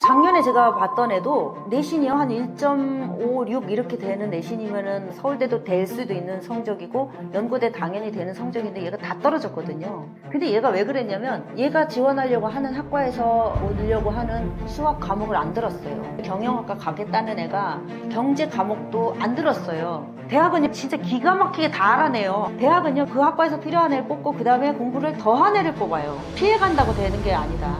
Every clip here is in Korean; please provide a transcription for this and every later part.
작년에 제가 봤던 애도 내신이요 한 1.56 이렇게 되는 내신이면은 서울대도 될 수도 있는 성적이고 연고대 당연히 되는 성적인데 얘가 다 떨어졌거든요. 근데 얘가 왜 그랬냐면 얘가 지원하려고 하는 학과에서 오려고 하는 수학 과목을 안 들었어요. 경영학과 가겠다는 애가 경제 과목도 안 들었어요. 대학은요 진짜 기가 막히게 다 알아내요. 대학은요 그 학과에서 필요한 애를 뽑고 그 다음에 공부를 더한 애를 뽑아요. 피해간다고 되는 게 아니다.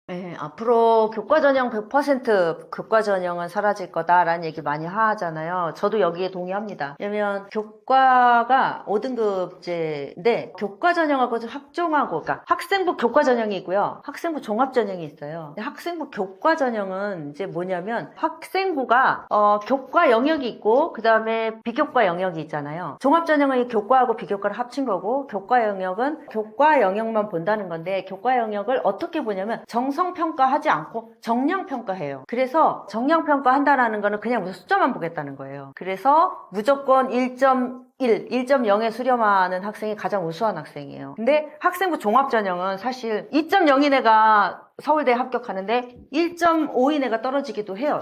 네, 앞으로 교과 전형 100% 교과 전형은 사라질 거다라는 얘기 많이 하잖아요. 저도 여기에 동의합니다. 왜냐면 교과가 5등급제인데 교과 전형하고 학종하고 그러니까 학생부 교과 전형이 있고요. 학생부 종합 전형이 있어요. 학생부 교과 전형은 이제 뭐냐면 학생부가 교과 영역이 있고 그 다음에 비교과 영역이 있잖아요. 종합 전형은 이 교과하고 비교과를 합친 거고 교과 영역은 교과 영역만 본다는 건데 교과 영역을 어떻게 보냐면 정성평가하지 않고 정량평가해요. 그래서 정량평가 한다는 거는 그냥 무슨 숫자만 보겠다는 거예요. 그래서 무조건 1.0에 수렴하는 학생이 가장 우수한 학생이에요. 근데 학생부 종합전형은 사실 2.0인 애가 서울대에 합격하는데 1.5인 애가 떨어지기도 해요.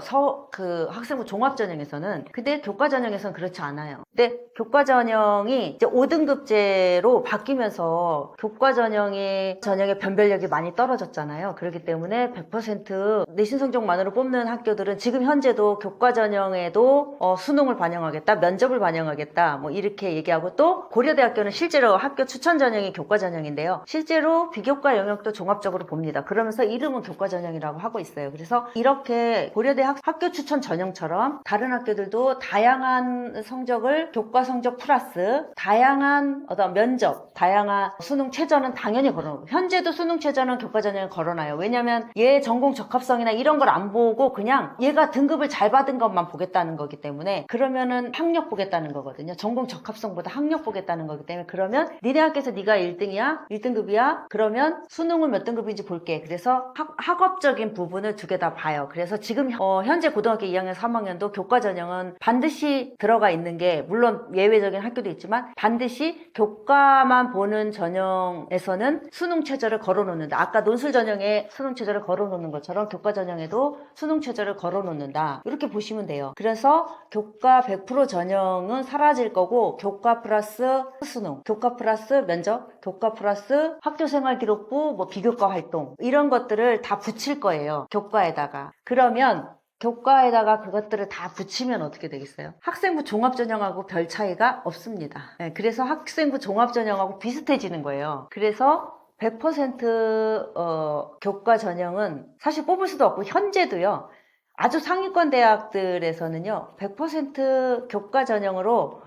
그 학생부 종합전형에서는. 근데 교과전형에서는 그렇지 않아요. 근데 교과전형이 이제 5등급제로 바뀌면서 교과전형의 변별력이 많이 떨어졌잖아요. 그렇기 때문에 100% 내신 성적만으로 뽑는 학교들은 지금 현재도 교과전형에도 수능을 반영하겠다, 면접을 반영하겠다, 뭐 이렇게 얘기하고 또 고려대학교는 실제로 학교 추천 전형이 교과 전형인데요. 실제로 비교과 영역도 종합적으로 봅니다. 그러면서 이름은 교과 전형이라고 하고 있어요. 그래서 이렇게 고려대 학교 추천 전형처럼 다른 학교들도 다양한 성적을 교과 성적 플러스 다양한 어떤 면접, 다양한 수능 최저는 당연히 걸어놓고 현재도 수능 최저는 교과 전형에 걸어놔요. 왜냐면 얘 전공 적합성이나 이런 걸 안 보고 그냥 얘가 등급을 잘 받은 것만 보겠다는 거기 때문에 그러면은 학력 보겠다는 거거든요. 전공 적합성보다 학력 보겠다는 거기 때문에 그러면 니네 학교에서 네가 1등이야? 1등급이야? 그러면 수능은 몇 등급인지 볼게. 그래서 학업적인 부분을 두 개 다 봐요. 그래서 지금 현재 고등학교 2학년, 3학년도 교과 전형은 반드시 들어가 있는 게 물론 예외적인 학교도 있지만 반드시 교과만 보는 전형에서는 수능 최저를 걸어놓는다. 아까 논술 전형에 수능 최저를 걸어놓는 것처럼 교과 전형에도 수능 최저를 걸어놓는다. 이렇게 보시면 돼요. 그래서 교과 100% 전형은 사라질 거고 교과 플러스 수능, 교과 플러스 면접, 교과 플러스 학교생활기록부, 뭐 비교과 활동 이런 것들을 다 붙일 거예요. 교과에다가. 그러면 교과에다가 그것들을 다 붙이면 어떻게 되겠어요? 학생부 종합전형하고 별 차이가 없습니다. 네, 그래서 학생부 종합전형하고 비슷해지는 거예요. 그래서 100% 교과 전형은 사실 뽑을 수도 없고 현재도요. 아주 상위권 대학들에서는요. 100% 교과 전형으로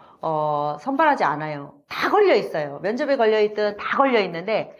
선발하지 않아요. 다 걸려 있어요. 면접에 걸려 있든 다 걸려 있는데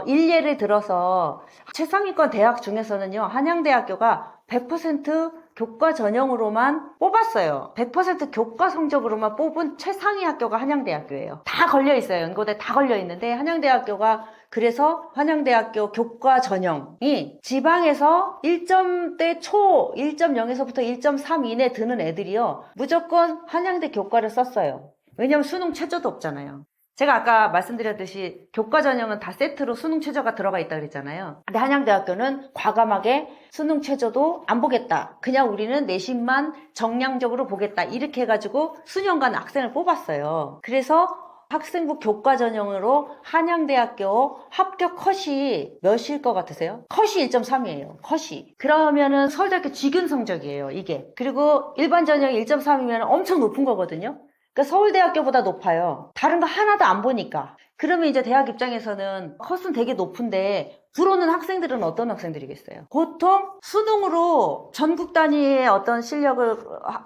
일례를 들어서 최상위권 대학 중에서는요. 한양대학교가 100% 교과 전형으로만 뽑았어요. 100% 교과 성적으로만 뽑은 최상위 학교가 한양대학교예요. 다 걸려 있어요. 연고대 다 걸려 있는데 한양대학교가 그래서 한양대학교 교과 전형이 지방에서 1점대 초 1.0에서부터 1.3 이내 드는 애들이요. 무조건 한양대 교과를 썼어요. 왜냐면 수능 최저도 없잖아요. 제가 아까 말씀드렸듯이 교과 전형은 다 세트로 수능 최저가 들어가 있다 그랬잖아요. 근데 한양대학교는 과감하게 수능 최저도 안 보겠다. 그냥 우리는 내신만 정량적으로 보겠다. 이렇게 해가지고 수년간 학생을 뽑았어요. 그래서 학생부 교과 전형으로 한양대학교 합격 컷이 몇일 것 같으세요? 컷이 1.3이에요. 컷이. 그러면은 서울대학교 직윤 성적이에요. 이게. 그리고 일반 전형 1.3이면 엄청 높은 거거든요. 그러니까 서울대학교보다 높아요. 다른 거 하나도 안 보니까. 그러면 이제 대학 입장에서는 컷은 되게 높은데 들어오는 학생들은 어떤 학생들이겠어요? 보통 수능으로 전국 단위의 어떤 실력을,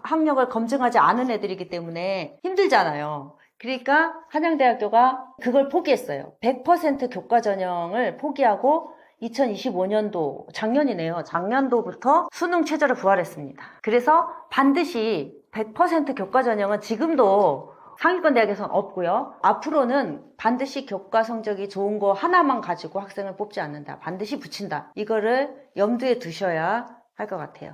학력을 검증하지 않은 애들이기 때문에 힘들잖아요. 그러니까 한양대학교가 그걸 포기했어요. 100% 교과 전형을 포기하고 2025년도 작년이네요. 작년도부터 수능 최저를 부활했습니다. 그래서 반드시 100% 교과 전형은 지금도 상위권 대학에서는 없고요. 앞으로는 반드시 교과 성적이 좋은 거 하나만 가지고 학생을 뽑지 않는다. 반드시 붙인다. 이거를 염두에 두셔야 할 것 같아요.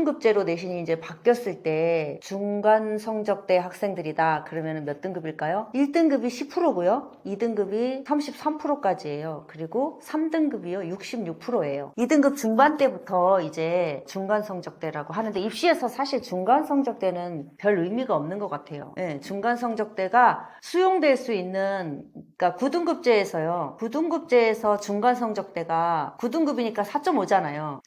5등급제로 내신이 이제 바뀌었을 때 중간 성적대 학생들이다. 그러면 몇 등급일까요? 1등급이 10%고요. 2등급이 33%까지예요. 그리고 3등급이요. 66%예요. 2등급 중반 때부터 이제 중간 성적대라고 하는데 입시에서 사실 중간 성적대는 별 의미가 없는 것 같아요. 네, 중간 성적대가 수용될 수 있는 그러니까 9등급제에서요. 9등급제에서 중간 성적대가 9등급이니까 4.5잖아요.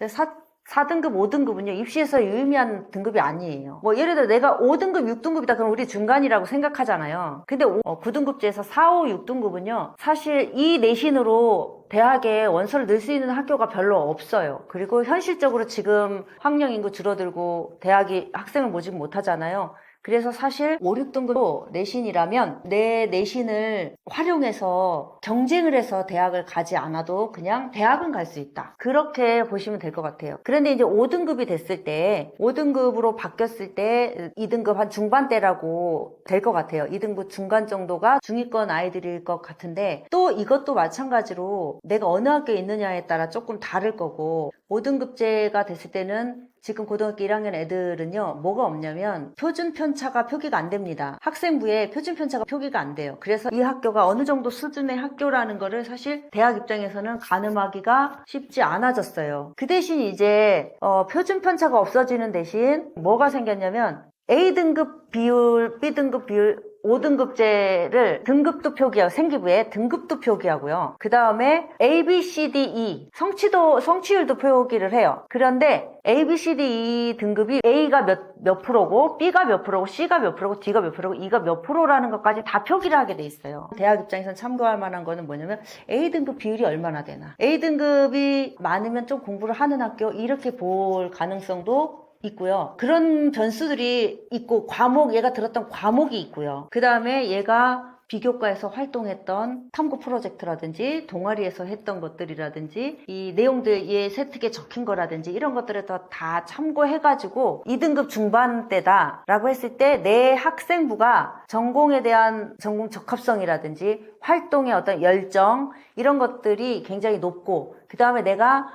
4등급, 5등급은요, 입시에서 유의미한 등급이 아니에요. 뭐, 예를 들어 내가 5등급, 6등급이다. 그럼 우리 중간이라고 생각하잖아요. 근데 9등급제에서 4, 5, 6등급은요, 사실 이 내신으로 대학에 원서를 넣을 수 있는 학교가 별로 없어요. 그리고 현실적으로 지금 학령 인구 줄어들고 대학이 학생을 모집 못 하잖아요. 그래서 사실 5, 6등급 내신이라면 내 내신을 활용해서 경쟁을 해서 대학을 가지 않아도 그냥 대학은 갈 수 있다. 그렇게 보시면 될 것 같아요. 그런데 이제 5등급이 됐을 때 5등급으로 바뀌었을 때 2등급 한 중반대라고 될 것 같아요. 2등급 중간 정도가 중위권 아이들일 것 같은데 또 이것도 마찬가지로 내가 어느 학교에 있느냐에 따라 조금 다를 거고 5등급제가 됐을 때는 지금 고등학교 1학년 애들은요, 뭐가 없냐면 표준 편차가 표기가 안 됩니다. 학생부에 표준 편차가 표기가 안 돼요. 그래서 이 학교가 어느 정도 수준의 학교라는 거를 사실 대학 입장에서는 가늠하기가 쉽지 않아졌어요. 그 대신 이제 표준 편차가 없어지는 대신 뭐가 생겼냐면 A등급 비율, B등급 비율 5등급제를 등급도 표기하고 생기부에 등급도 표기하고요. 그 다음에 A, B, C, D, E 성취율도 표기를 해요. 그런데 A, B, C, D, E 등급이 A가 몇 프로고 B가 몇 프로고 C가 몇 프로고 D가 몇 프로고 E가 몇 프로라는 것까지 다 표기를 하게 돼 있어요. 대학 입장에선 참고할 만한 거는 뭐냐면 A등급 비율이 얼마나 되나. A등급이 많으면 좀 공부를 하는 학교 이렇게 볼 가능성도 있고요. 그런 변수들이 있고 얘가 들었던 과목이 있고요. 그 다음에 얘가 비교과에서 활동했던 탐구 프로젝트라든지 동아리에서 했던 것들이라든지 이 내용들이 세특에 적힌 거라든지 이런 것들을 다 참고해가지고 2등급 중반대다라고 했을 때 내 학생부가 전공에 대한 전공 적합성이라든지 활동의 어떤 열정 이런 것들이 굉장히 높고 그 다음에 내가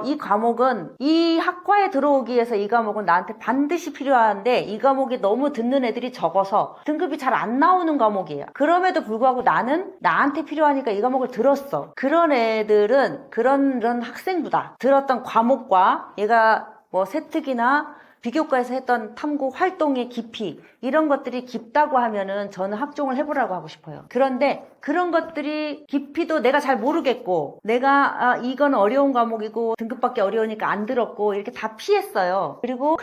이 과목은 이 학과에 들어오기 위해서 이 과목은 나한테 반드시 필요한데 이 과목이 너무 듣는 애들이 적어서 등급이 잘 안 나오는 과목이에요. 그럼에도 불구하고 나는 나한테 필요하니까 이 과목을 들었어. 그런 애들은 그런 학생부다. 들었던 과목과 얘가 뭐 세특이나 비교과에서 했던 탐구 활동의 깊이 이런 것들이 깊다고 하면은 저는 학종을 해보라고 하고 싶어요. 그런데 그런 것들이 깊이도 내가 잘 모르겠고 내가 이건 어려운 과목이고 등급받기 어려우니까 안 들었고 이렇게 다 피했어요. 그리고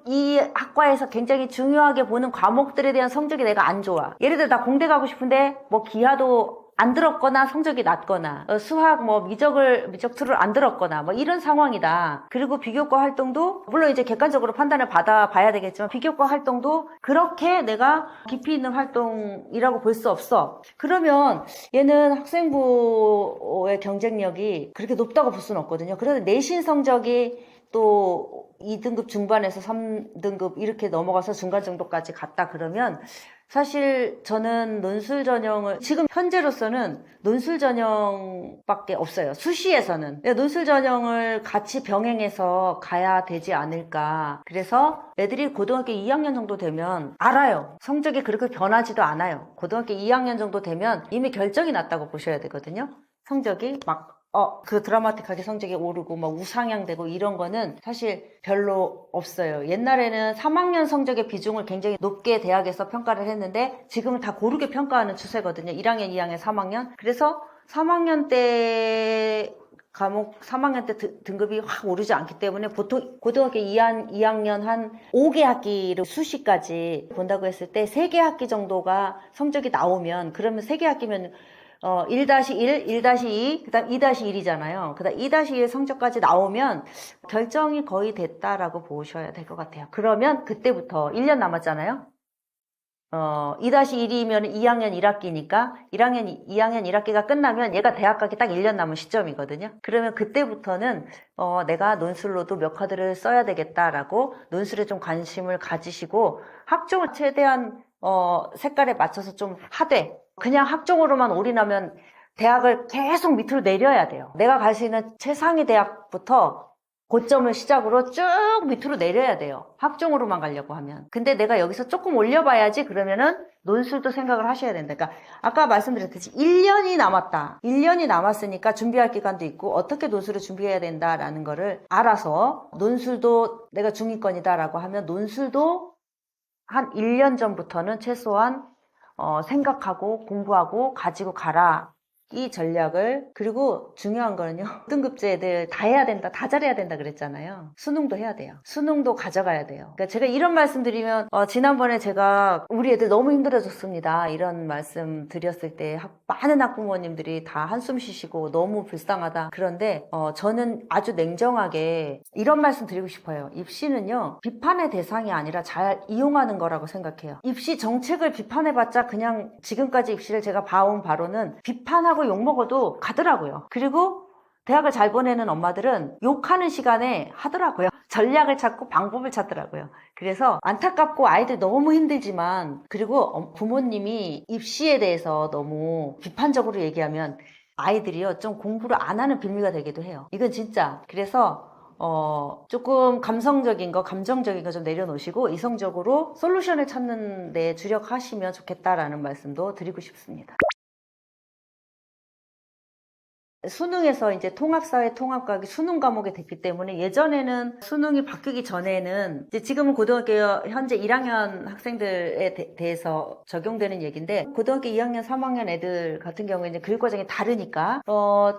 이 학과에서 굉장히 중요하게 보는 과목들에 대한 성적이 내가 안 좋아. 예를 들어 나 공대 가고 싶은데 뭐 기하도 안 들었거나 성적이 낮거나 수학 미적 2를 안 들었거나 이런 상황이다. 그리고 비교과 활동도 물론 이제 객관적으로 판단을 받아봐야 되겠지만 비교과 활동도 그렇게 내가 깊이 있는 활동이라고 볼 수 없어. 그러면 얘는 학생부의 경쟁력이 그렇게 높다고 볼 수는 없거든요. 그래서 내신 성적이 또 2등급 중반에서 3등급 이렇게 넘어가서 중간 정도까지 갔다 그러면 사실 저는 논술 전형을 지금 현재로서는 논술 전형밖에 없어요. 수시에서는. 논술 전형을 같이 병행해서 가야 되지 않을까. 그래서 애들이 고등학교 2학년 정도 되면 알아요. 성적이 그렇게 변하지도 않아요. 고등학교 2학년 정도 되면 이미 결정이 났다고 보셔야 되거든요. 성적이 드라마틱하게 성적이 오르고 우상향되고 이런 거는 사실 별로 없어요. 옛날에는 3학년 성적의 비중을 굉장히 높게 대학에서 평가를 했는데 지금은 다 고르게 평가하는 추세거든요. 1학년, 2학년, 3학년. 그래서 3학년 때 등급이 확 오르지 않기 때문에 보통 고등학교 2학년 한 5개 학기를 수시까지 본다고 했을 때 3개 학기 정도가 성적이 나오면 그러면 3개 학기면 1-1, 1-2, 그 다음 2-1이잖아요. 그 다음 2-1 성적까지 나오면 결정이 거의 됐다라고 보셔야 될 것 같아요. 그러면 그때부터 1년 남았잖아요. 2-1이면 2학년 1학기니까 2학년 1학기가 끝나면 얘가 대학 가기 딱 1년 남은 시점이거든요. 그러면 그때부터는 내가 논술로도 몇 카드를 써야 되겠다라고 논술에 좀 관심을 가지시고 학종을 최대한 색깔에 맞춰서 좀 하되 그냥 학종으로만 올인하면 대학을 계속 밑으로 내려야 돼요. 내가 갈 수 있는 최상위 대학부터 고점을 시작으로 쭉 밑으로 내려야 돼요. 학종으로만 가려고 하면. 근데 내가 여기서 조금 올려봐야지 그러면은 논술도 생각을 하셔야 된다. 그러니까 아까 말씀드렸듯이 1년이 남았다. 1년이 남았으니까 준비할 기간도 있고 어떻게 논술을 준비해야 된다라는 거를 알아서 논술도 내가 중위권이다라고 하면 논술도 한 1년 전부터는 최소한 생각하고 공부하고 가지고 가라. 이 전략을. 그리고 중요한 거는요, 고등급제 애들 다 해야 된다, 다 잘해야 된다 그랬잖아요. 수능도 해야 돼요. 수능도 가져가야 돼요. 그러니까 제가 이런 말씀 드리면 지난번에 제가 우리 애들 너무 힘들어졌습니다 이런 말씀 드렸을 때 많은 학부모님들이 다 한숨 쉬시고 너무 불쌍하다. 그런데 저는 아주 냉정하게 이런 말씀 드리고 싶어요. 입시는요, 비판의 대상이 아니라 잘 이용하는 거라고 생각해요. 입시 정책을 비판해봤자 그냥 지금까지 입시를 제가 봐온 바로는 비판하고 욕먹어도 가더라고요. 그리고 대학을 잘 보내는 엄마들은 욕하는 시간에 하더라고요. 전략을 찾고 방법을 찾더라고요. 그래서 안타깝고 아이들 너무 힘들지만, 그리고 부모님이 입시에 대해서 너무 비판적으로 얘기하면 아이들이요 좀 공부를 안 하는 빌미가 되기도 해요. 이건 진짜. 그래서 조금 감성적인 거, 감정적인 거 좀 내려놓으시고 이성적으로 솔루션을 찾는 데 주력하시면 좋겠다라는 말씀도 드리고 싶습니다. 수능에서 이제 통합사회 통합과학이 수능 과목이 됐기 때문에, 예전에는 수능이 바뀌기 전에는 이제 지금은 고등학교 현재 1학년 학생들에 대해서 적용되는 얘기인데, 고등학교 2학년 3학년 애들 같은 경우에 이제 교육 과정이 다르니까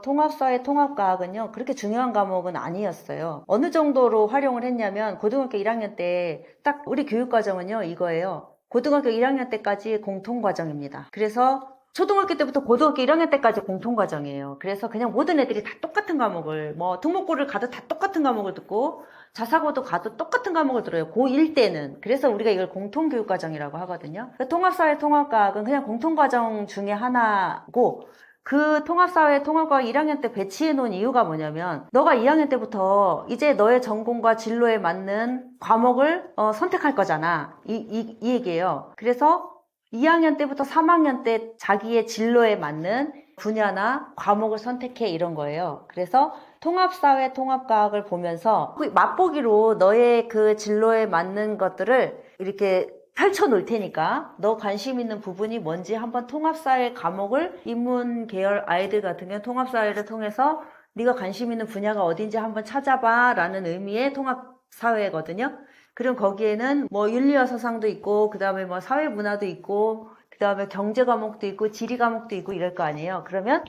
통합사회 통합과학은요 그렇게 중요한 과목은 아니었어요. 어느 정도로 활용을 했냐면, 고등학교 1학년 때 딱 우리 교육 과정은요 이거예요. 고등학교 1학년 때까지 공통과정입니다. 그래서 초등학교 때부터 고등학교 1학년 때까지 공통과정이에요. 그래서 그냥 모든 애들이 다 똑같은 과목을, 특목고를 가도 다 똑같은 과목을 듣고, 자사고도 가도 똑같은 과목을 들어요. 고1 때는. 그래서 우리가 이걸 공통교육과정이라고 하거든요. 통합사회 통합과학은 그냥 공통과정 중에 하나고, 그 통합사회 통합과학 1학년 때 배치해 놓은 이유가 뭐냐면, 너가 2학년 때부터 이제 너의 전공과 진로에 맞는 과목을 선택할 거잖아. 이 얘기예요. 그래서 2학년 때부터 3학년 때 자기의 진로에 맞는 분야나 과목을 선택해, 이런 거예요. 그래서 통합사회 통합과학을 보면서 맛보기로 너의 그 진로에 맞는 것들을 이렇게 펼쳐 놓을 테니까 너 관심 있는 부분이 뭔지 한번 통합사회 과목을, 인문 계열 아이들 같은 경우는 통합사회를 통해서 네가 관심 있는 분야가 어딘지 한번 찾아봐 라는 의미의 통합사회거든요. 그럼 거기에는 윤리와 서상도 있고, 그 다음에 사회문화도 있고, 그 다음에 경제 과목도 있고, 지리 과목도 있고 이럴 거 아니에요. 그러면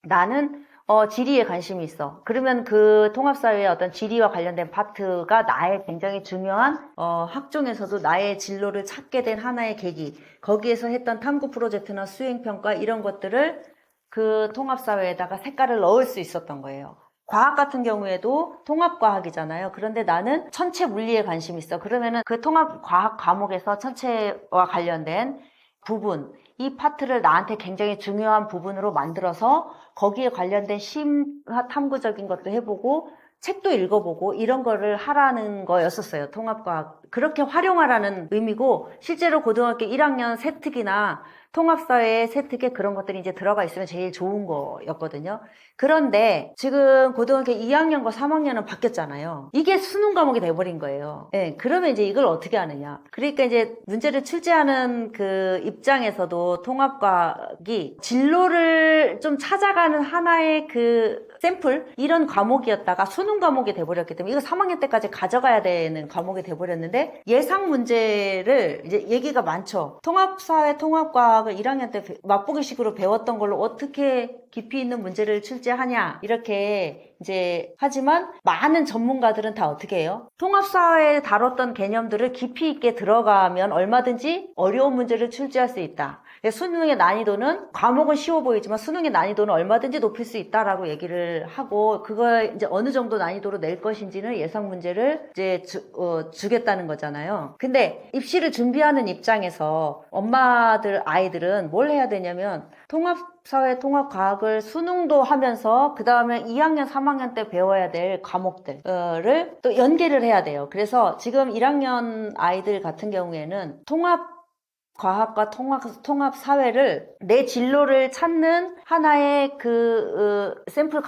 나는 지리에 관심이 있어. 그러면 그 통합사회의 어떤 지리와 관련된 파트가 나의 굉장히 중요한 학종에서도 나의 진로를 찾게 된 하나의 계기, 거기에서 했던 탐구 프로젝트나 수행평가 이런 것들을 그 통합사회에다가 색깔을 넣을 수 있었던 거예요. 과학 같은 경우에도 통합과학이잖아요. 그런데 나는 천체 물리에 관심이 있어. 그러면은 그 통합과학 과목에서 천체와 관련된 부분, 이 파트를 나한테 굉장히 중요한 부분으로 만들어서 거기에 관련된 심화 탐구적인 것도 해보고 책도 읽어보고 이런 거를 하라는 거였었어요. 통합과학. 그렇게 활용하라는 의미고, 실제로 고등학교 1학년 세특이나 통합사회 세특에 그런 것들이 이제 들어가 있으면 제일 좋은 거였거든요. 그런데 지금 고등학교 2학년과 3학년은 바뀌었잖아요. 이게 수능 과목이 돼버린 거예요. 네, 그러면 이제 이걸 어떻게 하느냐. 그러니까 이제 문제를 출제하는 그 입장에서도 통합과학이 진로를 좀 찾아가는 하나의 그 샘플, 이런 과목이었다가 수능 과목이 돼버렸기 때문에 이거 3학년 때까지 가져가야 되는 과목이 돼버렸는데, 예상 문제를 이제 얘기가 많죠. 통합사회 통합과학을 1학년 때 맛보기식으로 배웠던 걸로 어떻게 깊이 있는 문제를 출제하냐, 이렇게 이제 하지만 많은 전문가들은 다 어떻게 해요? 통합사회에 다뤘던 개념들을 깊이 있게 들어가면 얼마든지 어려운 문제를 출제할 수 있다. 수능의 난이도는, 과목은 쉬워 보이지만 수능의 난이도는 얼마든지 높일 수 있다라고 얘기를 하고, 그걸 이제 어느 정도 난이도로 낼 것인지는 예상 문제를 이제 주겠다는 거잖아요. 근데 입시를 준비하는 입장에서 엄마들, 아이들은 뭘 해야 되냐면, 통합사회 통합과학을 수능도 하면서 그 다음에 2학년 3학년 때 배워야 될 과목들을 또 연계를 해야 돼요. 그래서 지금 1학년 아이들 같은 경우에는 통합 과학과 통합 사회를 내 진로를 찾는 하나의 샘플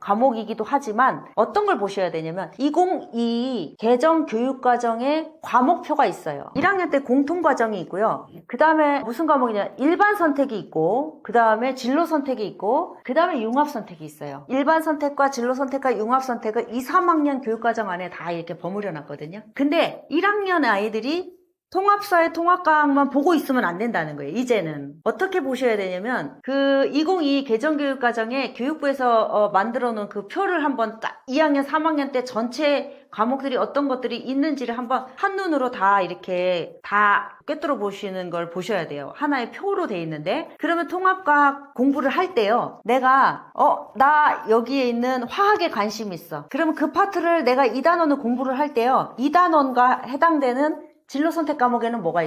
과목이기도 하지만 어떤 걸 보셔야 되냐면 2022 개정 교육과정에 과목표가 있어요. 1학년 때 공통과정이 있고요. 그 다음에 무슨 과목이냐, 일반 선택이 있고, 그 다음에 진로 선택이 있고, 그 다음에 융합 선택이 있어요. 일반 선택과 진로 선택과 융합 선택을 2, 3학년 교육과정 안에 다 이렇게 버무려 놨거든요. 근데 1학년 아이들이 통합사회 통합과학만 보고 있으면 안 된다는 거예요. 이제는 어떻게 보셔야 되냐면 2022 개정교육과정에 교육부에서 만들어 놓은 그 표를 한번 딱 2학년 3학년 때 전체 과목들이 어떤 것들이 있는지를 한번 한눈으로 다 이렇게 다 꿰뚫어 보시는 걸 보셔야 돼요. 하나의 표로 돼 있는데, 그러면 통합과학 공부를 할 때요, 내가 나 여기에 있는 화학에 관심이 있어. 그러면 그 파트를 내가 2단원을 공부를 할 때요, 2단원과 해당되는 진로 선택 과목에는 뭐가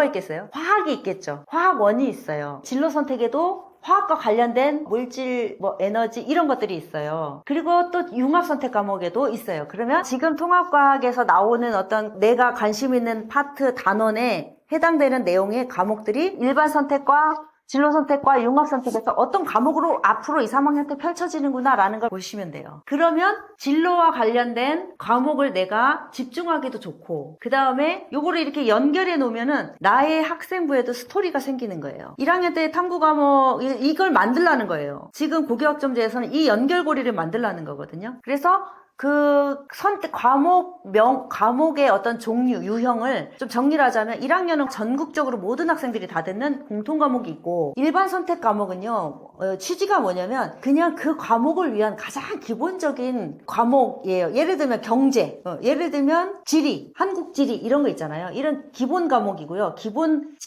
있겠어요? 화학이 있겠죠. 화학원이 있어요. 진로 선택에도 화학과 관련된 물질, 에너지 이런 것들이 있어요. 그리고 또 융합 선택 과목에도 있어요. 그러면 지금 통합과학에서 나오는 어떤 내가 관심 있는 파트 단원에 해당되는 내용의 과목들이 일반 선택과 진로 선택과 융합 선택에서 어떤 과목으로 앞으로 2, 3학년 때 펼쳐지는구나 라는 걸 보시면 돼요. 그러면 진로와 관련된 과목을 내가 집중하기도 좋고, 그 다음에 요거를 이렇게 연결해 놓으면은 나의 학생부에도 스토리가 생기는 거예요. 1학년 때 탐구 과목 이걸 만들라는 거예요. 지금 고교학점제에서는 이 연결고리를 만들라는 거거든요. 그래서 선택 과목의 어떤 종류, 유형을 좀 정리를 하자면 1학년은 전국적으로 모든 학생들이 다 듣는 공통 과목이 있고, 일반 선택 과목은요, 취지가 뭐냐면 그냥 그 과목을 위한 가장 기본적인 과목이에요. 예를 들면 경제, 예를 들면 지리, 한국 지리 이런 거 있잖아요. 이런 기본 과목이고요.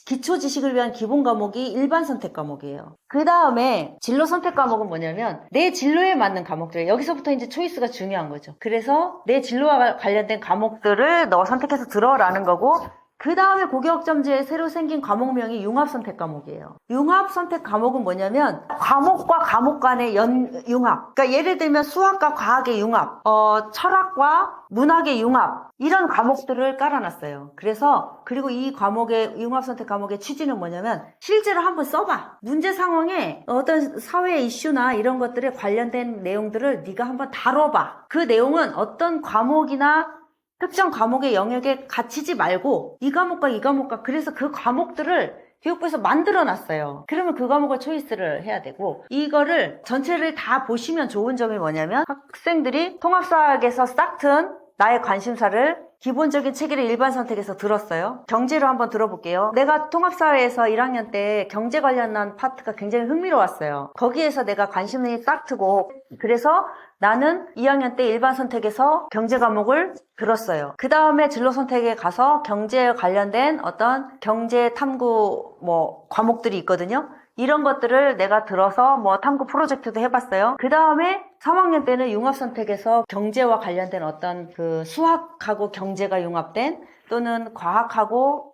기초 지식을 위한 기본 과목이 일반 선택 과목이에요. 그 다음에 진로 선택 과목은 뭐냐면 내 진로에 맞는 과목들, 여기서부터 이제 초이스가 중요한 거죠. 그래서 내 진로와 관련된 과목들을 너 선택해서 들어라는 거고, 그 다음에 고교학점제에 새로 생긴 과목명이 융합선택 과목이에요. 융합선택 과목은 뭐냐면 과목과 과목 간의 융합. 그러니까 예를 들면 수학과 과학의 융합, 철학과 문학의 융합, 이런 과목들을 깔아놨어요. 그리고 이 과목의 융합선택 과목의 취지는 뭐냐면 실제로 한번 써봐. 문제 상황에 어떤 사회 이슈나 이런 것들에 관련된 내용들을 네가 한번 다뤄봐. 그 내용은 어떤 과목이나 특정 과목의 영역에 갇히지 말고 이 과목과 이 과목과, 그래서 그 과목들을 교육부에서 만들어놨어요. 그러면 그 과목을 초이스를 해야 되고, 이거를 전체를 다 보시면 좋은 점이 뭐냐면 학생들이 통합사학에서 싹 튼 나의 관심사를 기본적인 체계를 일반 선택에서 들었어요. 경제로 한번 들어볼게요. 내가 통합사회에서 1학년 때 경제 관련한 파트가 굉장히 흥미로웠어요. 거기에서 내가 관심이 싹 트고, 그래서 나는 2학년 때 일반 선택에서 경제 과목을 들었어요. 그 다음에 진로 선택에 가서 경제에 관련된 어떤 경제 탐구 과목들이 있거든요. 이런 것들을 내가 들어서 탐구 프로젝트도 해봤어요. 그 다음에 3학년 때는 융합 선택에서 경제와 관련된 어떤 수학하고 경제가 융합된, 또는 과학하고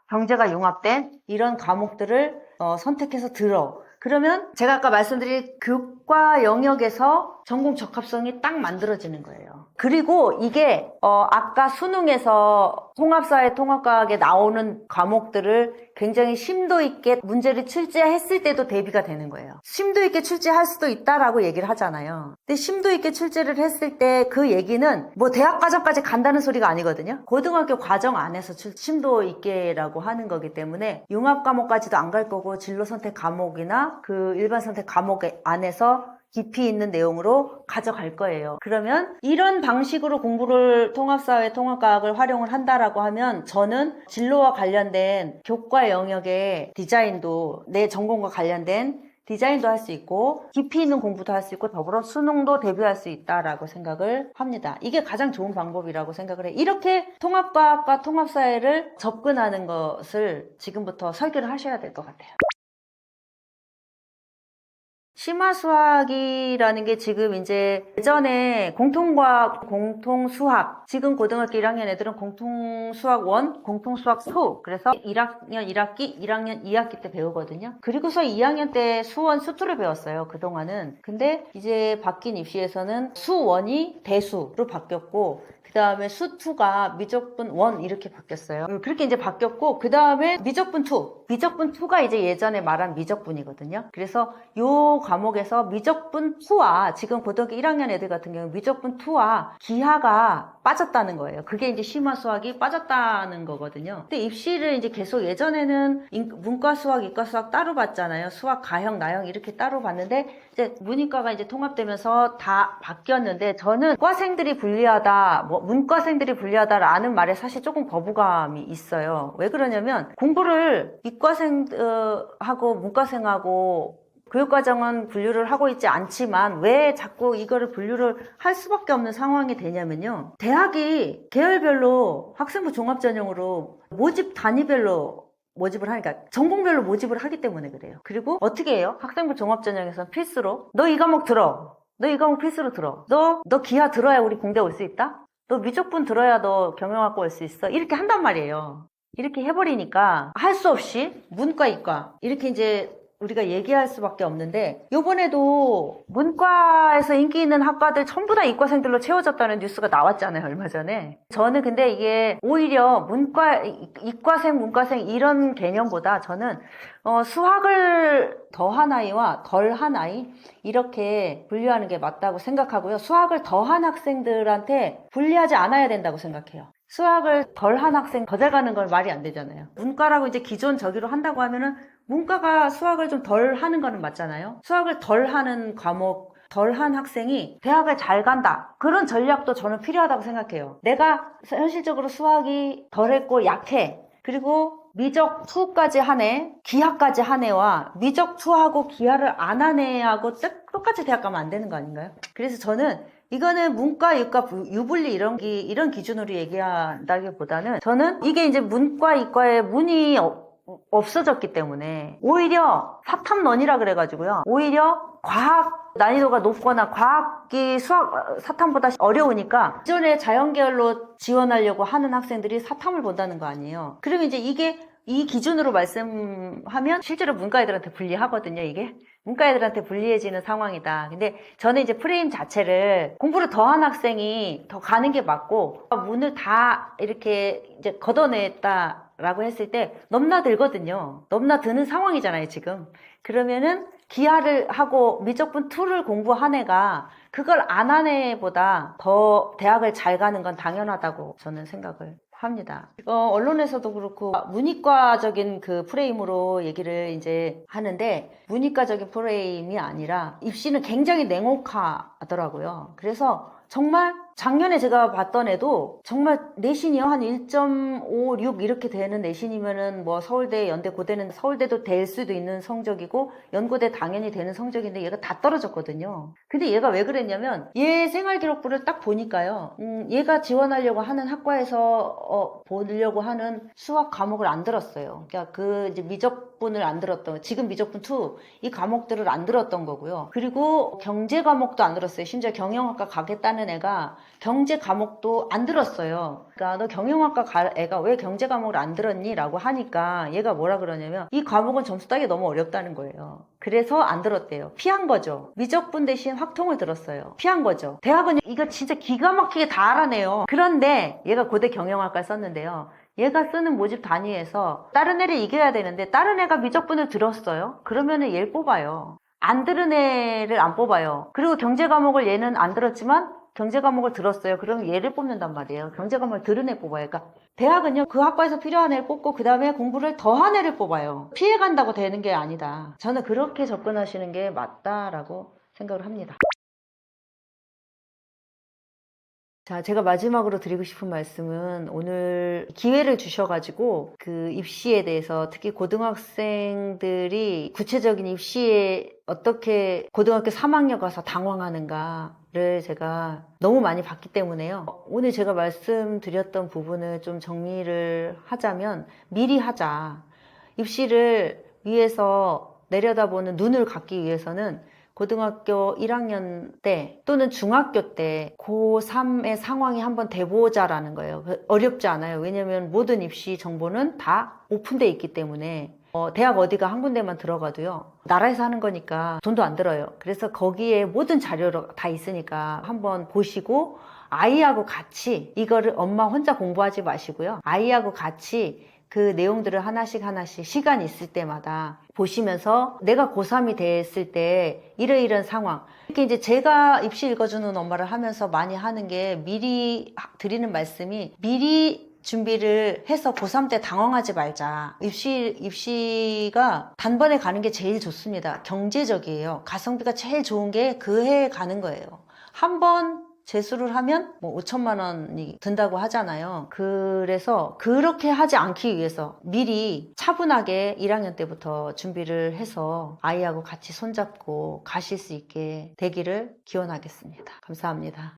경제가 융합된 이런 과목들을 선택해서 들어. 그러면 제가 아까 말씀드린 교과 영역에서 전공 적합성이 딱 만들어지는 거예요. 그리고 이게 아까 수능에서 통합사회 통합과학에 나오는 과목들을 굉장히 심도 있게 문제를 출제했을 때도 대비가 되는 거예요. 심도 있게 출제할 수도 있다라고 얘기를 하잖아요. 근데 심도 있게 출제를 했을 때 그 얘기는 대학 과정까지 간다는 소리가 아니거든요. 고등학교 과정 안에서 심도 있게라고 하는 거기 때문에 융합 과목까지도 안 갈 거고, 진로 선택 과목이나 그 일반 선택 과목 안에서 깊이 있는 내용으로 가져갈 거예요. 그러면 이런 방식으로 공부를 통합사회 통합과학을 활용을 한다라고 하면, 저는 진로와 관련된 교과 영역의 디자인도, 내 전공과 관련된 디자인도 할 수 있고 깊이 있는 공부도 할 수 있고 더불어 수능도 대비할 수 있다라고 생각을 합니다. 이게 가장 좋은 방법이라고 생각을 해요. 이렇게 통합과학과 통합사회를 접근하는 것을 지금부터 설계를 하셔야 될 것 같아요. 심화 수학이라는 게 지금 이제 예전에 공통과학, 공통수학, 지금 고등학교 1학년 애들은 공통수학 1, 공통수학 2, 그래서 1학년 1학기, 1학년 2학기 때 배우거든요. 그리고서 2학년 때 수원, 수투를 배웠어요, 그동안은. 근데 이제 바뀐 입시에서는 수1이 대수로 바뀌었고, 그 다음에 수2가 미적분 1 이렇게 바뀌었어요. 그렇게 이제 바뀌었고, 그 다음에 미적분 2. 미적분 2가 이제 예전에 말한 미적분이거든요. 그래서 요 과목에서 미적분 2와 지금 고등학교 1학년 애들 같은 경우 미적분 2와 기하가 빠졌다는 거예요. 그게 이제 심화 수학이 빠졌다는 거거든요. 근데 입시를 이제 계속 예전에는 문과 수학, 이과 수학 따로 봤잖아요. 수학, 가형, 나형 이렇게 따로 봤는데 이제 문이과가 이제 통합되면서 다 바뀌었는데 저는 과생들이 불리하다, 문과생들이 불리하다라는 말에 사실 조금 거부감이 있어요. 왜 그러냐면 공부를 이과생하고 문과생하고 교육과정은 분류를 하고 있지 않지만 왜 자꾸 이거를 분류를 할 수밖에 없는 상황이 되냐면요. 대학이 계열별로 학생부 종합전형으로 모집 단위별로 모집을 하니까 전공별로 모집을 하기 때문에 그래요. 그리고 어떻게 해요? 학생부 종합전형에서는 필수로 너 이 과목 들어. 너 이 과목 필수로 들어. 너 기하 들어야 우리 공대 올 수 있다? 너 미적분 들어야 너 경영학과 올 수 있어? 이렇게 한단 말이에요. 이렇게 해버리니까 할 수 없이 문과, 이과 이렇게 이제 우리가 얘기할 수밖에 없는데 요번에도 문과에서 인기 있는 학과들 전부 다 이과생들로 채워졌다는 뉴스가 나왔잖아요, 얼마 전에. 저는 근데 이게 오히려 문과, 이과생, 문과생 이런 개념보다 저는 수학을 더한 아이와 덜한 아이 이렇게 분류하는 게 맞다고 생각하고요. 수학을 더한 학생들한테 분리하지 않아야 된다고 생각해요. 수학을 덜한 학생 더 잘 가는 건 말이 안 되잖아요. 문과라고 이제 기존 저기로 한다고 하면은 문과가 수학을 좀 덜 하는 거는 맞잖아요. 수학을 덜 하는 과목, 덜 한 학생이 대학을 잘 간다. 그런 전략도 저는 필요하다고 생각해요. 내가 현실적으로 수학이 덜했고 약해. 그리고 미적 2까지 한 애, 기하까지 한 애와 미적 2하고 기하를 안 한 애하고 똑같이 대학 가면 안 되는 거 아닌가요? 그래서 저는 이거는 문과, 이과, 유불리 이런 기준으로 얘기한다기보다는 저는 이게 이제 문과, 이과의 문이 없어졌기 때문에 오히려 사탐론이라 그래가지고요. 오히려 과학 난이도가 높거나 과학이 수학 사탐보다 어려우니까 기존에 자연계열로 지원하려고 하는 학생들이 사탐을 본다는 거 아니에요. 그러면 이제 이게 이 기준으로 말씀하면 실제로 문과 애들한테 불리하거든요. 이게 문과 애들한테 불리해지는 상황이다. 근데 저는 이제 프레임 자체를 공부를 더한 학생이 더 가는 게 맞고 문을 다 이렇게 이제 걷어냈다 라고 했을 때 넘나들거든요. 넘나드는 상황이잖아요, 지금. 그러면은 기하를 하고 미적분 2를 공부한 애가 그걸 안 한 애보다 더 대학을 잘 가는 건 당연하다고 저는 생각을 합니다. 언론에서도 그렇고 문이과적인 그 프레임으로 얘기를 이제 하는데 문이과적인 프레임이 아니라 입시는 굉장히 냉혹하더라고요. 그래서 정말 작년에 제가 봤던 애도 정말 내신이요 한 1.56 이렇게 되는 내신이면은 뭐 서울대, 연대, 고대는 서울대도 될 수도 있는 성적이고 연고대 당연히 되는 성적인데 얘가 다 떨어졌거든요. 근데 얘가 왜 그랬냐면 얘 생활기록부를 딱 보니까요. 얘가 지원하려고 하는 학과에서 보려고 하는 수학 과목을 안 들었어요. 그러니까 그 이제 미적분을 안 들었던 지금 미적분 2 이 과목들을 안 들었던 거고요. 그리고 경제 과목도 안 들었어요. 심지어 경영학과 가겠다는 애가 경제 과목도 안 들었어요. 그러니까 너 경영학과 갈 애가 왜 경제 과목을 안 들었니? 라고 하니까 얘가 뭐라 그러냐면 이 과목은 점수 따기 너무 어렵다는 거예요. 그래서 안 들었대요. 피한 거죠. 미적분 대신 확통을 들었어요. 피한 거죠. 대학은 이거 진짜 기가 막히게 다 알아내요. 그런데 얘가 고대 경영학과 썼는데요. 얘가 쓰는 모집 단위에서 다른 애를 이겨야 되는데 다른 애가 미적분을 들었어요. 그러면은 얘를 뽑아요. 안 들은 애를 안 뽑아요. 그리고 경제 과목을 얘는 안 들었지만 경제 과목을 들었어요. 그러면 얘를 뽑는단 말이에요. 경제 과목을 들은 애 뽑아요. 그러니까 대학은요 그 학과에서 필요한 애를 뽑고 그 다음에 공부를 더한 애를 뽑아요. 피해간다고 되는 게 아니다. 저는 그렇게 접근하시는 게 맞다라고 생각을 합니다. 자, 제가 마지막으로 드리고 싶은 말씀은 오늘 기회를 주셔가지고 그 입시에 대해서 특히 고등학생들이 구체적인 입시에 어떻게 고등학교 3학년 가서 당황하는가를 제가 너무 많이 봤기 때문에요. 오늘 제가 말씀드렸던 부분을 좀 정리를 하자면 미리 하자. 입시를 위해서 내려다보는 눈을 갖기 위해서는 고등학교 1학년 때 또는 중학교 때 고3의 상황이 한번 돼보자라는 거예요. 어렵지 않아요. 왜냐면 모든 입시 정보는 다 오픈돼 있기 때문에 대학 어디가 한 군데만 들어가도요. 나라에서 하는 거니까 돈도 안 들어요. 그래서 거기에 모든 자료가 다 있으니까 한번 보시고 아이하고 같이 이거를 엄마 혼자 공부하지 마시고요. 아이하고 같이 그 내용들을 하나씩 시간 있을 때마다 보시면서 내가 고3이 됐을 때 이러이런 상황. 이렇게 이제 제가 입시 읽어주는 엄마를 하면서 많이 하는 게 미리 드리는 말씀이 미리 준비를 해서 고3 때 당황하지 말자. 입시가 단번에 가는 게 제일 좋습니다. 경제적이에요. 가성비가 제일 좋은 게 그 해에 가는 거예요. 한번 재수를 하면 뭐 5천만 원이 든다고 하잖아요. 그래서 그렇게 하지 않기 위해서 미리 차분하게 1학년 때부터 준비를 해서 아이하고 같이 손잡고 가실 수 있게 되기를 기원하겠습니다. 감사합니다.